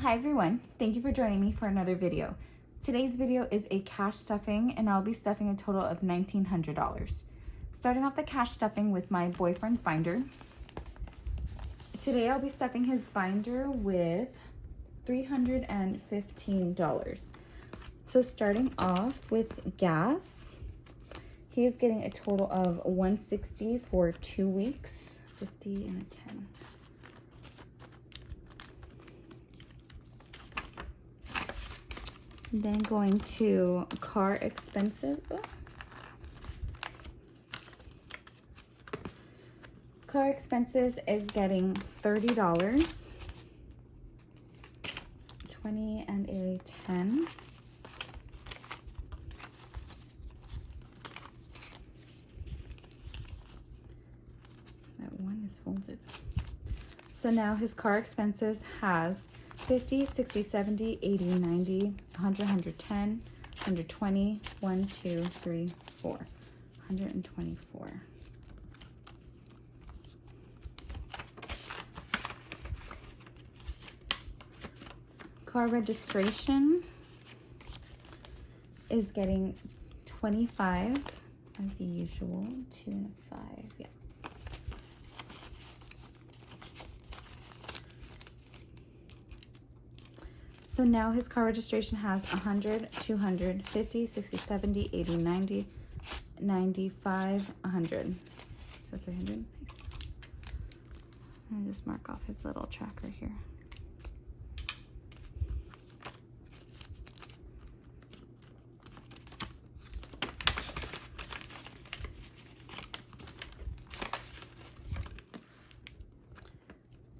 Hi everyone, thank you for joining me for another video. Today's video is a cash stuffing and I'll be stuffing a total of $1,900. Starting off the cash stuffing with my boyfriend's binder. Today I'll be stuffing his binder with $315. So starting off with gas, he is getting a total of $160 for 2 weeks, 50 and a 10. Then going to car expenses. Car expenses is getting $30, 20 and a 10. That one is folded. So now his car expenses has 50, 60, 70, 80, 90, 100, 110, 120, 1, 2, 3, 4, 124. Car registration is getting 25 as usual, 2 and a 5, yeah. So now his car registration has 100, 200, 50, 60, 70, 80, 90, 95, 100. So 300. I'll just mark off his little tracker here.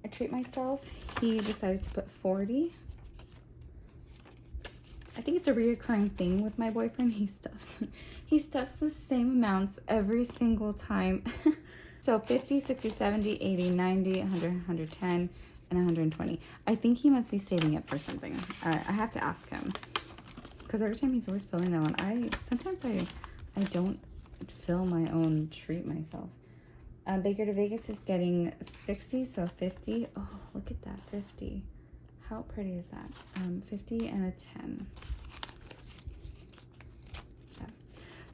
I treat myself. He decided to put 40. I think it's a reoccurring thing with my boyfriend. He stuffs the same amounts every single time. So 50, 60, 70, 80, 90, 100, 110, and 120. I think he must be saving it for something. I have to ask him. Because every time he's always filling that one. Sometimes I don't fill my own treat myself. Baker to Vegas is getting 60, so 50. Oh, look at that, 50. How pretty is that? 50 and a 10. Yeah.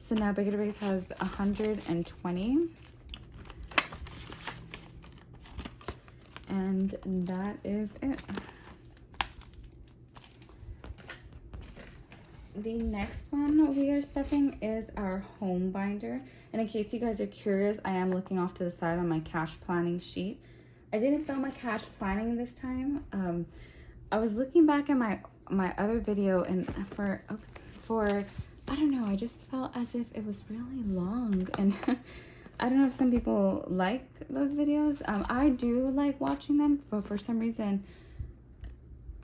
So now Baker to Vegas has 120. And that is it. The next one we are stuffing is our home binder. And in case you guys are curious, I am looking off to the side on my cash planning sheet. I didn't film my cash planning this time. I was looking back at my other video and for I don't know, I just felt as if it was really long, and I don't know if some people like those videos. I do like watching them, but for some reason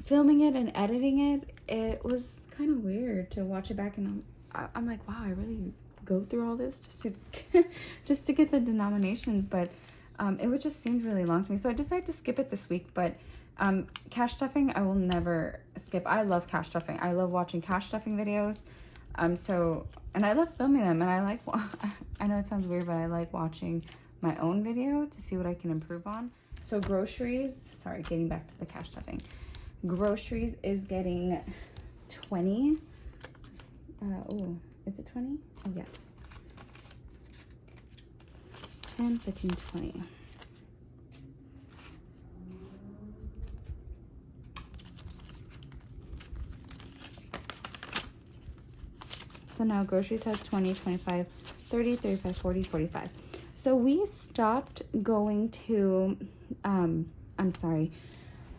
filming it and editing it was kind of weird to watch it back, and I'm like, wow, I really go through all this just to get the denominations, but it would just seemed really long to me, so I decided to skip it this week. But cash stuffing, I will never skip. I love cash stuffing. I love watching cash stuffing videos. And I love filming them, and I know it sounds weird, but I like watching my own video to see what I can improve on. So groceries, sorry, getting back to the cash stuffing. Groceries is getting 20. Oh, is it 20? Oh, yeah. 10, 15, 20. So now groceries has 20, 25, 30, 35, 40, 45. So we stopped going to,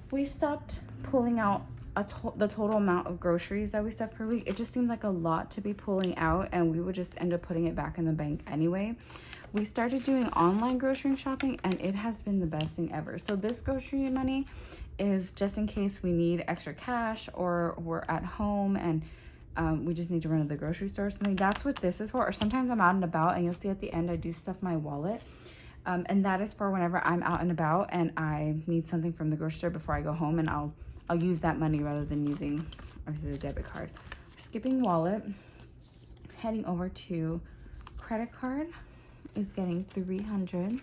we stopped pulling out the total amount of groceries that we stuff per week. It just seemed like a lot to be pulling out, and we would just end up putting it back in the bank anyway. We started doing online grocery shopping, and it has been the best thing ever. So this grocery money is just in case we need extra cash or we're at home and we just need to run to the grocery store or something. That's what this is for. Or sometimes I'm out and about, and you'll see at the end I do stuff my wallet. And that is for whenever I'm out and about and I need something from the grocery store before I go home, and I'll use that money rather than using the debit card. Skipping wallet, heading over to credit card is getting 300.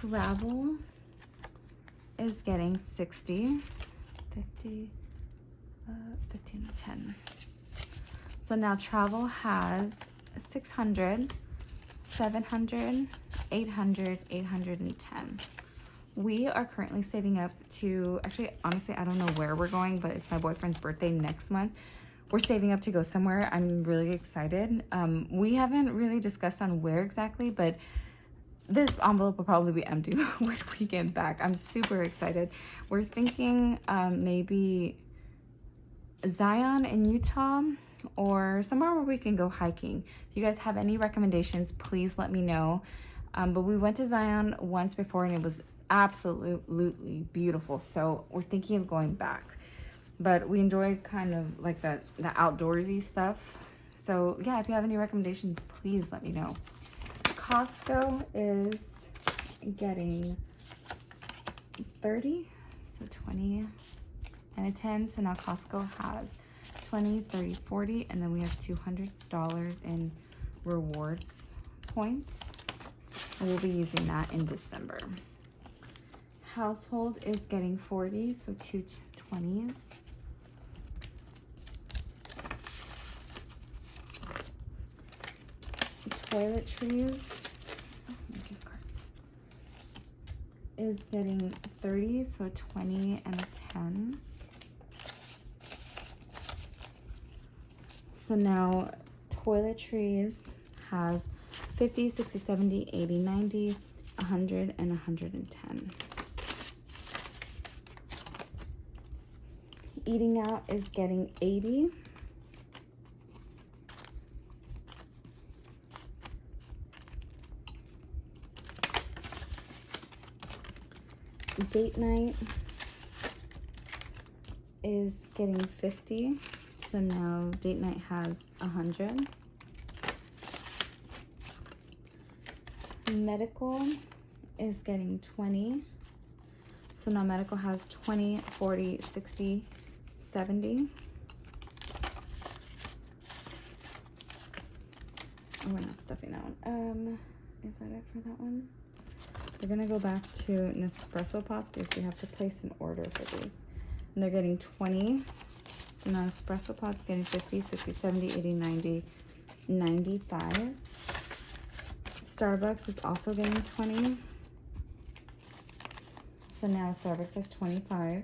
travel is getting 60, 50, 15, 10. So now travel has 600, 700, 800, 810. We are currently saving up to, actually, honestly, I don't know where we're going, but it's my boyfriend's birthday next month. We're saving up to go somewhere. I'm really excited. We haven't really discussed on where exactly, but this envelope will probably be empty when we get back. I'm super excited. We're thinking maybe Zion in Utah or somewhere where we can go hiking. If you guys have any recommendations, please let me know. But we went to Zion once before and it was absolutely beautiful. So we're thinking of going back. But we enjoyed kind of like the outdoorsy stuff. So yeah, if you have any recommendations, please let me know. Costco is getting 30, so 20 and a 10. So now Costco has 20, 30, 40, and then we have $200 in rewards points. And we'll be using that in December. Household is getting 40, so 2 20s. Toiletries is getting 30, so 20 and a 10. So now toiletries has 50, 60, 70, 80, 90, 100, and 110. Eating out is getting 80. Date night is getting 50. So now date night has 100. Medical is getting 20. So now medical has 20, 40, 60, 70. Oh, we're not stuffing that one. Is that it for that one? We're gonna go back to Nespresso pots because we have to place an order for these. And they're getting 20. So now Nespresso pots getting 50, 60, 70, 80, 90, 95. Starbucks is also getting 20. So now Starbucks has 25.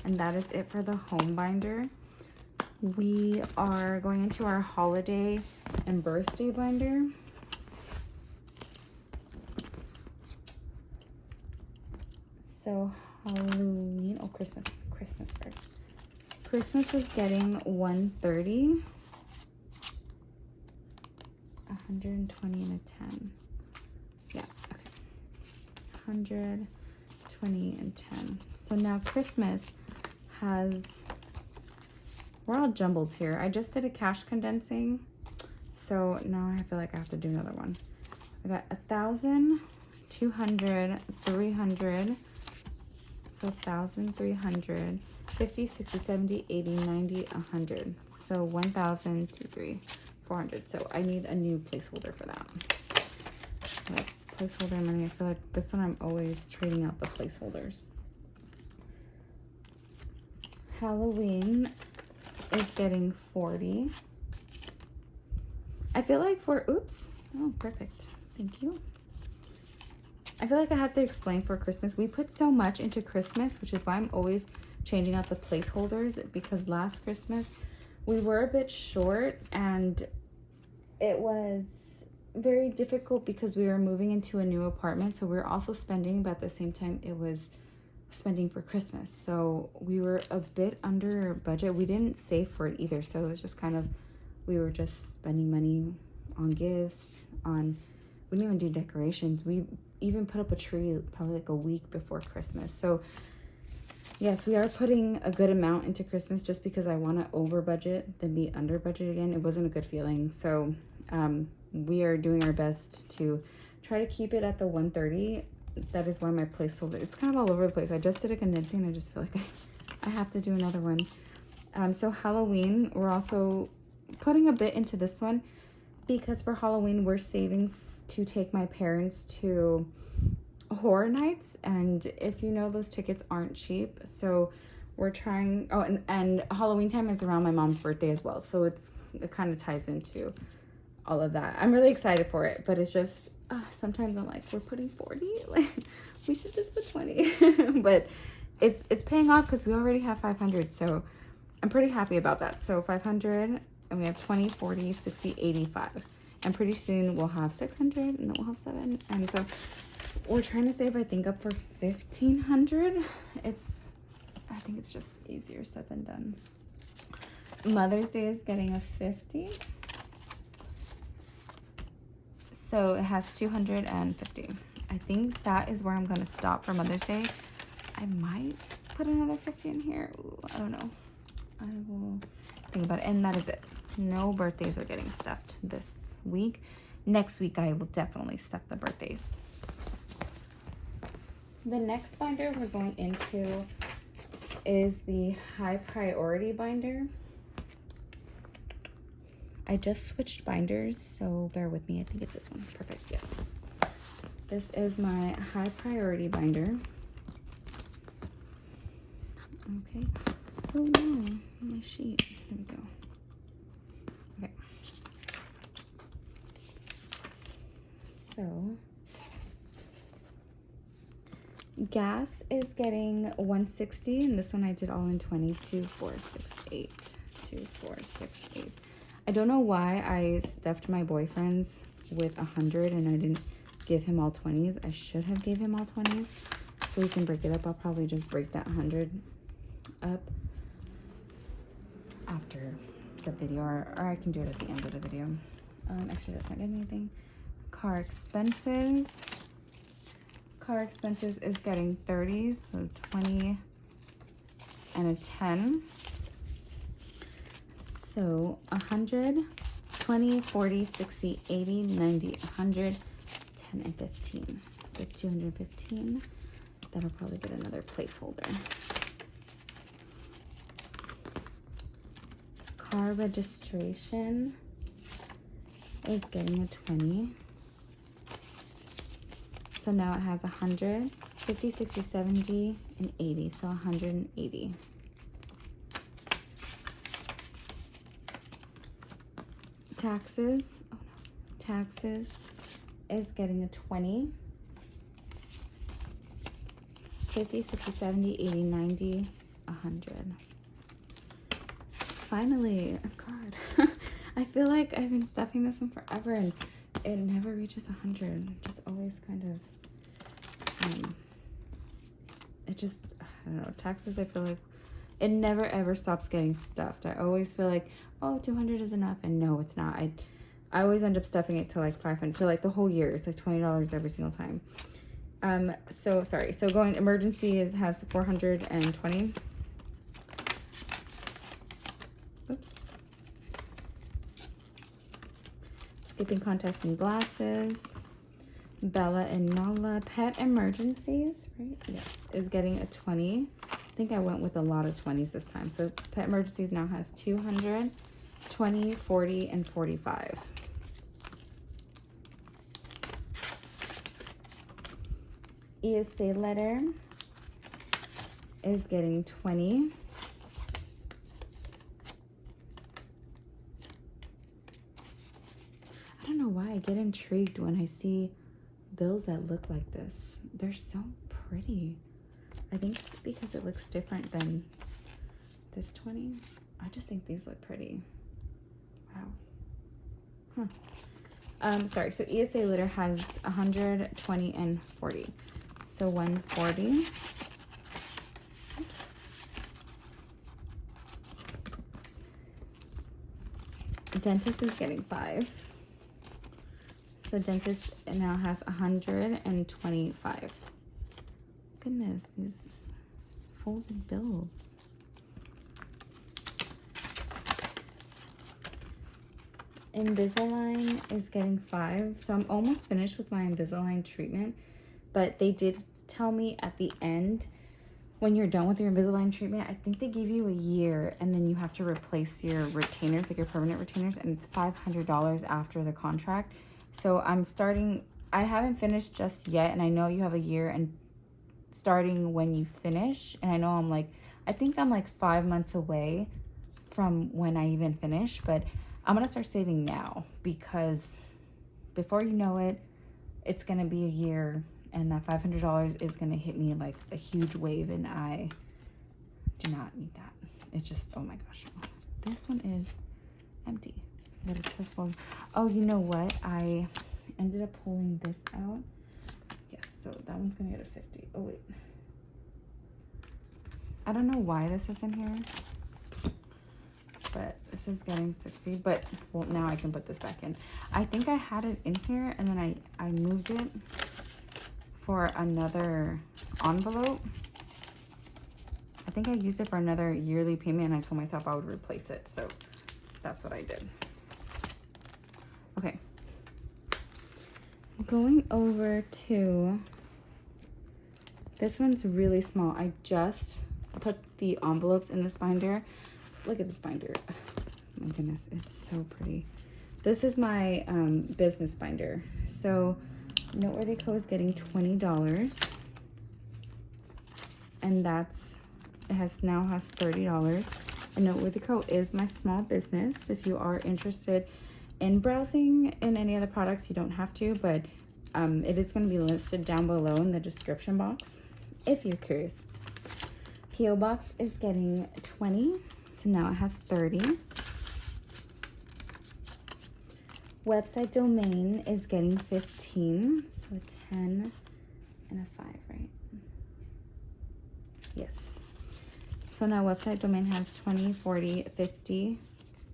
And that is it for the home binder. We are going into our holiday and birthday binder. So Halloween, oh, Christmas first. Christmas is getting 130, 120 and a 10. Yeah, okay. 120 and 10. So now Christmas has, we're all jumbled here. I just did a cash condensing. So now I feel like I have to do another one. I got 1,000, 200, 300. So 1,000, 300, 50, 60, 70, 80, 90, 100. So 1,000, 2, 3, 400. So I need a new placeholder for that. Like placeholder money. I feel like this one I'm always trading out the placeholders. Halloween is getting 40. I feel like for, oops. Oh, perfect. Thank you. I feel like I have to explain for Christmas. We put so much into Christmas, which is why I'm always changing out the placeholders, because last Christmas we were a bit short and it was very difficult because we were moving into a new apartment. So we were also spending, but at the same time it was spending for Christmas. So we were a bit under budget. We didn't save for it either. So it was just kind of, we were just spending money on gifts, on, we didn't even do decorations. We even put up a tree probably like a week before Christmas. So yes, we are putting a good amount into Christmas just because I want to over budget than be under budget again. It wasn't a good feeling. So we are doing our best to try to keep it at the 130. That is why my placeholder, it's kind of all over the place. I just did a condensing. I just feel like I have to do another one. So Halloween, we're also putting a bit into this one. because for Halloween we're saving to take my parents to horror nights, and if you know, those tickets aren't cheap, so we're trying. Oh, and Halloween time is around my mom's birthday as well, so it kind of ties into all of that. I'm really excited for it, but it's just sometimes I'm like, we're putting 40, like we should just put 20. But it's paying off because we already have 500, so I'm pretty happy about that. So 500, and we have 20, 40, 60, 85, and pretty soon we'll have 600, and then we'll have 7, and so we're trying to save, I think, up for 1,500. I think it's just easier said than done. Mother's Day is getting a 50. So it has 250. I think that is where I'm going to stop for Mother's Day. I might put another 50 in here. Ooh, I don't know. I will think about it. And that is it. No birthdays are getting stuffed this week. Next week, I will definitely stuff the birthdays. The next binder we're going into is the high priority binder. I just switched binders, so bear with me. I think it's this one. Perfect, yes. This is my high priority binder. Okay. Oh no, my sheet. There we go. Okay. So, gas is getting 160, and this one I did all in 20s. 2, 4, 6, 8. 2, 4, 6, 8. I don't know why I stuffed my boyfriend's with 100 and I didn't give him all 20s. I should have gave him all 20s so we can break it up. I'll probably just break that 100 up after the video, or I can do it at the end of the video. Actually, that's not anything. Car expenses. Car expenses is getting 30s, so 20 and a 10. So 100, 20, 40, 60, 80, 90, 100, 10, and 15. So 215. That'll probably get another placeholder. Car registration is getting a 20. So now it has 100, 50, 60, 70, and 80. So 180. Taxes, oh no, taxes is getting a 20, 50, 60, 70, 80, 90, 100. Finally, oh God, I feel like I've been stuffing this one forever and it never reaches 100. Just always kind of, it just, I don't know, taxes, I feel like it never ever stops getting stuffed. I always feel like, oh, 200 is enough, and no, it's not. I always end up stuffing it to like 500, to like the whole year. It's like $20 every single time. So sorry. So going emergency has 420. Oops. Skipping contacts and glasses. Bella and Nala pet emergencies, right? Yeah, is getting a 20. I think I went with a lot of 20s this time. So pet emergencies now has 200, 20, 40, and 45. ESA letter is getting 20. I don't know why I get intrigued when I see bills that look like this. They're so pretty. I think it's because it looks different than this 20. I just think these look pretty. Wow. Sorry, so ESA litter has 100, 20, and 40. So 140. Dentist is getting 5. So dentist now has 125. Goodness, these folded bills. Invisalign is getting 5. So I'm almost finished with my Invisalign treatment, but they did tell me at the end when you're done with your Invisalign treatment, I think they give you a year and then you have to replace your retainers, like your permanent retainers, and it's $500 after the contract. So I haven't finished just yet, and I know you have a year and starting when you finish, and I know I think I'm like 5 months away from when I even finish, but I'm gonna start saving now because before you know it, it's gonna be a year and that $500 is gonna hit me like a huge wave, and I do not need that. It's just, oh my gosh. This one is empty, but it says full. Oh, you know what? I ended up pulling this out. Yes, so that one's gonna get a 50. Oh wait. I don't know why this is in here, but this is getting 60, but well, now I can put this back in. I think I had it in here and then I moved it for another envelope. I think I used it for another yearly payment and I told myself I would replace it. So that's what I did. Okay. Going over to, this one's really small. I just put the envelopes in this binder. Look at this binder. Oh, my goodness, it's so pretty. This is my business binder. So Noteworthy Co. is getting $20, and now has $30. And Noteworthy Co. is my small business. If you are interested in browsing in any of the products, you don't have to, but it is going to be listed down below in the description box if you're curious. P.O. Box is getting 20, so now it has 30. Website domain is getting 15, so a 10 and a 5, right? Yes. So now website domain has 20, 40, 50,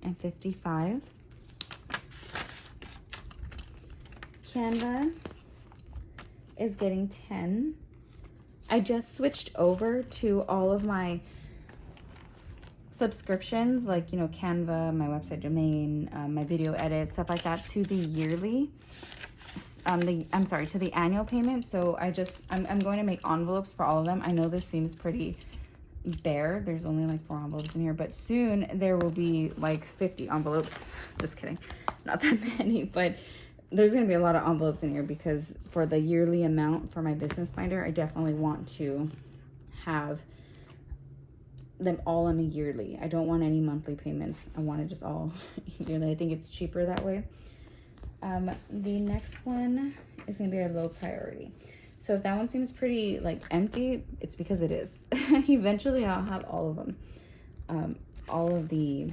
and 55. Canva is getting 10. I just switched over to all of my subscriptions, like, you know, Canva, my website domain, my video edit, stuff like that, to the yearly, to the annual payment. So I'm going to make envelopes for all of them. I know this seems pretty bare. There's only like 4 envelopes in here, but soon there will be like 50 envelopes. Just kidding. Not that many, but there's going to be a lot of envelopes in here because for the yearly amount for my business binder, I definitely want to have them all on a yearly. I don't want any monthly payments. I want it just all yearly. I think it's cheaper that way. The next one is going to be our low priority. So if that one seems pretty like empty, it's because it is. Eventually I'll have all of them. All of the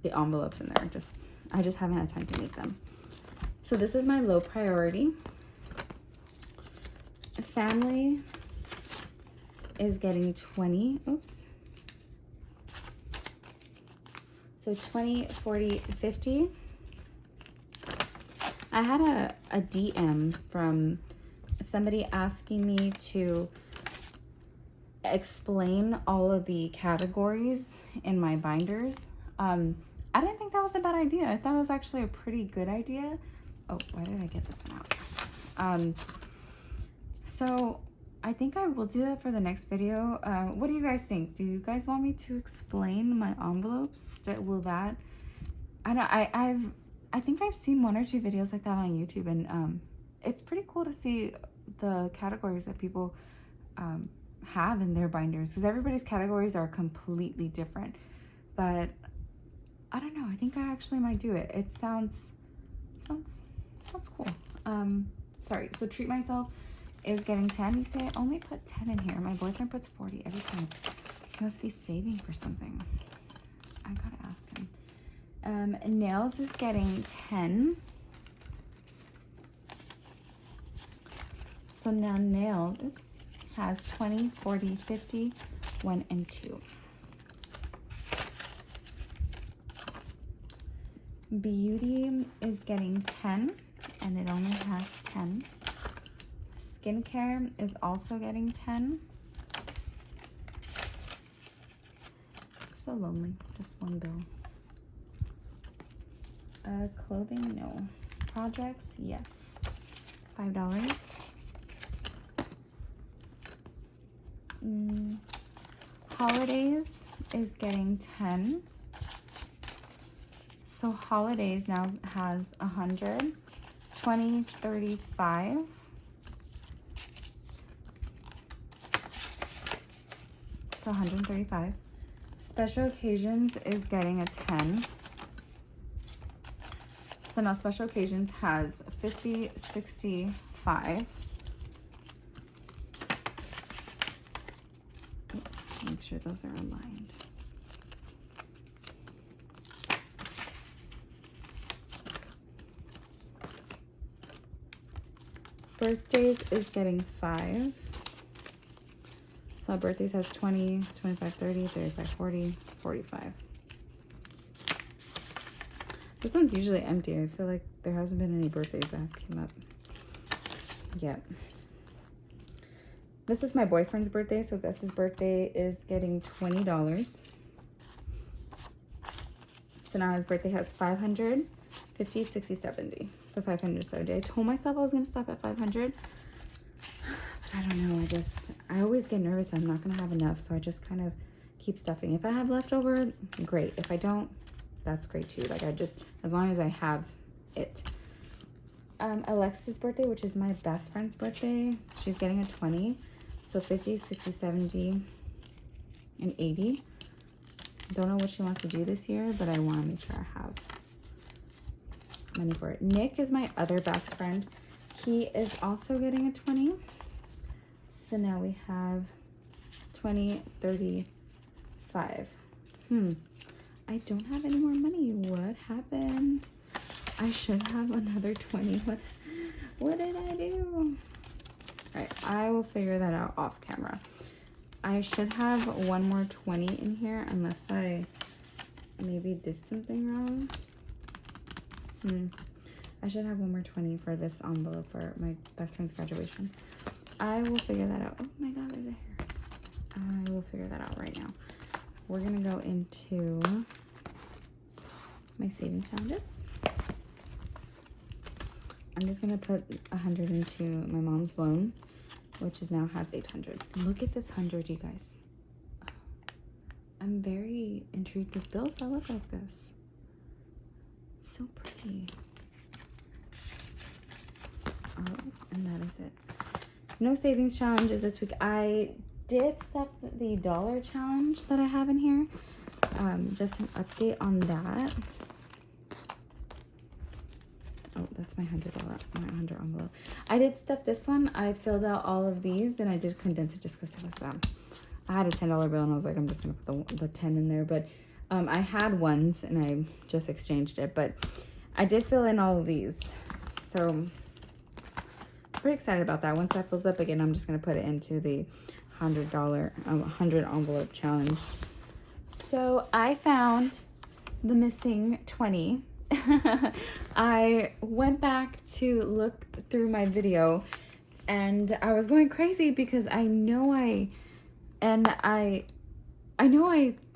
envelopes in there. I just haven't had time to make them. So this is my low priority. Family is getting 20. Oops. So 20, 40, 50. I had a DM from somebody asking me to explain all of the categories in my binders. I didn't think that was a bad idea. I thought it was actually a pretty good idea. Oh, why did I get this one out? So I think I will do that for the next video. What do you guys think? Do you guys want me to explain my envelopes? Will that? I think I've seen 1 or 2 videos like that on YouTube, and it's pretty cool to see the categories that people have in their binders, because everybody's categories are completely different. But I don't know. I think I actually might do it. It sounds cool. Sorry. So Treat Myself is getting 10. You say I only put 10 in here. My boyfriend puts 40 every time. He must be saving for something. I gotta ask him. Nails is getting 10. So now Nails has 20, 40, 50, 1, and 2. Beauty is getting 10, and it only has 10. Skincare is also getting 10. So lonely, just 1 bill. Clothing, no. Projects, yes. $5. Holidays is getting 10. So Holidays now has 100, 20, 35. So 135. Special Occasions is getting a 10. So now Special Occasions has 50, 65. Make sure those are aligned. Birthdays is getting 5. So birthdays has 20, 25, 30, 35, 40, 45. This one's usually empty. I feel like there hasn't been any birthdays that have came up yet. This is my boyfriend's birthday, so Gus's birthday is getting $20. So now his birthday has 500, 50, 60, 70. So 570. I told myself I was going to stop at 500. But I don't know. I always get nervous I'm not going to have enough. So I just kind of keep stuffing. If I have leftover, great. If I don't, that's great too. Like as long as I have it. Alexa's birthday, which is my best friend's birthday, she's getting a 20. So 50, 60, 70, and 80. Don't know what she wants to do this year, but I want to make sure I have money for it. Nick is my other best friend. He is also getting a 20. So now we have 20, 35. I don't have any more money. What happened? I should have another 20. What did I do? All right, I will figure that out off camera. I should have one more 20 in here unless I maybe did something wrong. I should have one more 20 for this envelope for my best friend's graduation. I will figure that out. Oh my God, there's a hair. I will figure that out right now. We're gonna go into my savings challenges. I'm just gonna put 100 into my mom's loan, which is now has 800. Look at this 100, you guys. I'm very intrigued with bills that look like this. It's so pretty. Oh, and that is it. No savings challenges this week. I did stuff the dollar challenge that I have in here. Just an update on that. Oh, that's my $100 envelope. I did stuff this one. I filled out all of these and I did condense it just because it was I had a $10 bill and I was like, I'm just gonna put the 10 in there. But I had ones and I just exchanged it. But I did fill in all of these, so pretty excited about that. Once that fills up again, I'm just gonna put it into the $100 envelope challenge. So I found the missing 20. I went back to look through my video and I was going crazy because I know I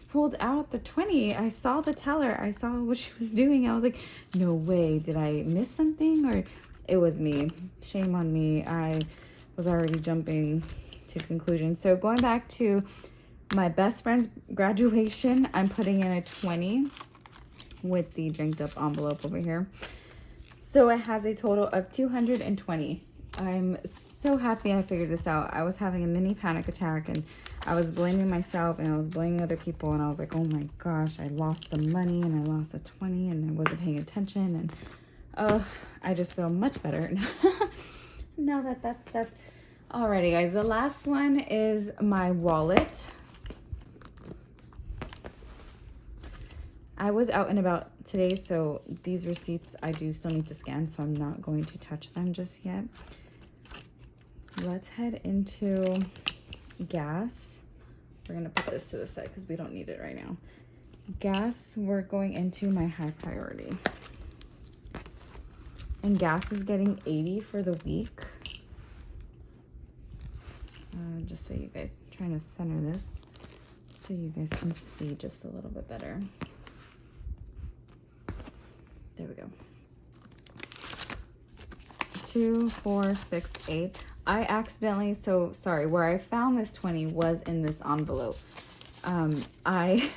pulled out the 20. I saw the teller. I saw what she was doing. I was like, no way. Did I miss something? Or it was me. Shame on me. I was already jumping to conclusions. So going back to my best friend's graduation, I'm putting in a 20 with the drinked up envelope over here. So it has a total of 220. I'm so happy I figured this out. I was having a mini panic attack and I was blaming myself and I was blaming other people and I was like, oh my gosh, I lost some money and I lost a 20 and I wasn't paying attention, and I just feel much better now that that's stuff. Alrighty guys, the last one is my wallet. I was out and about today, so these receipts I do still need to scan, so I'm not going to touch them just yet. Let's head into gas. We're gonna put this to the side because we don't need it right now. Gas, we're going into my high priority. And gas is getting 80 for the week. Just so you guys, I'm trying to center this so you guys can see just a little bit better. There we go. 2, 4, 6, 8. I accidentally, so sorry, where I found this 20 was in this envelope. I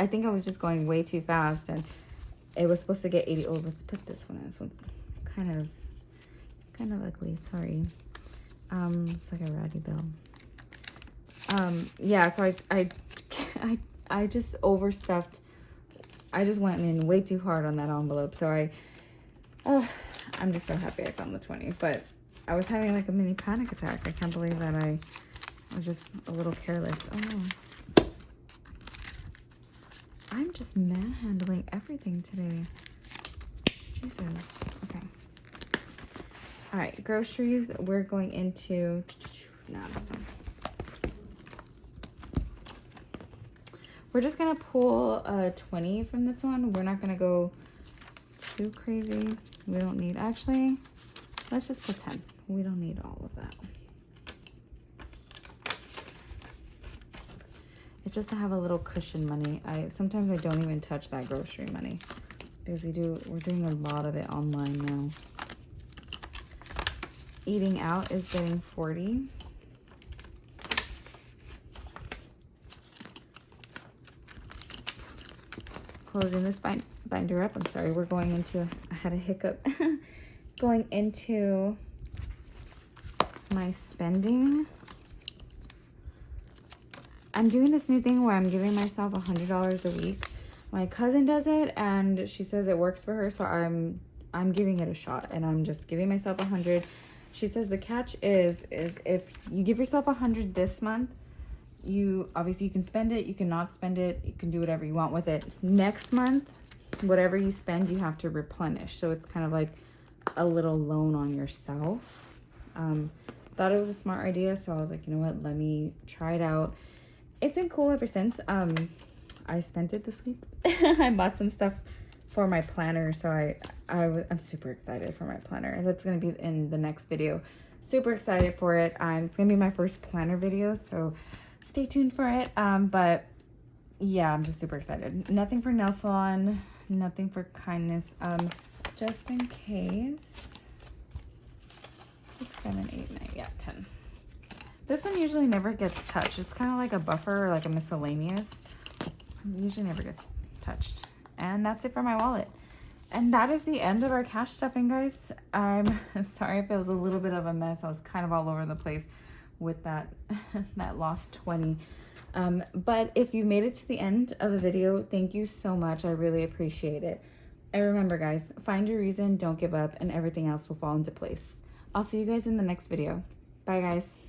think I was just going way too fast, and it was supposed to get 80. Oh, let's put this one in. This one's kind of ugly. Sorry. It's like a ratty bill. Yeah, so I just overstuffed. I just went in way too hard on that envelope. So I'm just so happy I found the 20. But I was having like a mini panic attack. I can't believe that I was just a little careless. Oh no. I'm just manhandling everything today. Jesus. Okay. All right, groceries. We're going into, no, this one. We're just gonna pull 20 from this one. We're not gonna go too crazy. We don't need, actually, let's just put 10. We don't need all of that. It's just to have a little cushion money. Sometimes I don't even touch that grocery money because we're doing a lot of it online now. Eating out is getting 40. Closing this binder up. I'm sorry, we're going into, I had a hiccup. Going into my spending. I'm doing this new thing where I'm giving myself $100 a week. My cousin does it and she says it works for her, so I'm giving it a shot, and I'm just giving myself 100. She says the catch is if you give yourself 100 this month, you can spend it, you cannot spend it, you can do whatever you want with it. Next month, whatever you spend, you have to replenish. So it's kind of like a little loan on yourself. Thought it was a smart idea, so I was like, you know what, let me try it out. It's been cool ever since. I spent it this week. I bought some stuff for my planner, so I'm super excited for my planner. That's gonna be in the next video. Super excited for it. It's gonna be my first planner video, so stay tuned for it. But yeah, I'm just super excited. Nothing for nail salon, nothing for kindness. Just in case. 6, 7, 8, 9, yeah, 10. This one usually never gets touched. It's kind of like a buffer or like a miscellaneous. It usually never gets touched. And that's it for my wallet. And that is the end of our cash stuffing, guys. I'm sorry if it was a little bit of a mess. I was kind of all over the place with that that lost 20. But if you made it to the end of the video, thank you so much. I really appreciate it. And remember, guys, find your reason, don't give up, and everything else will fall into place. I'll see you guys in the next video. Bye, guys.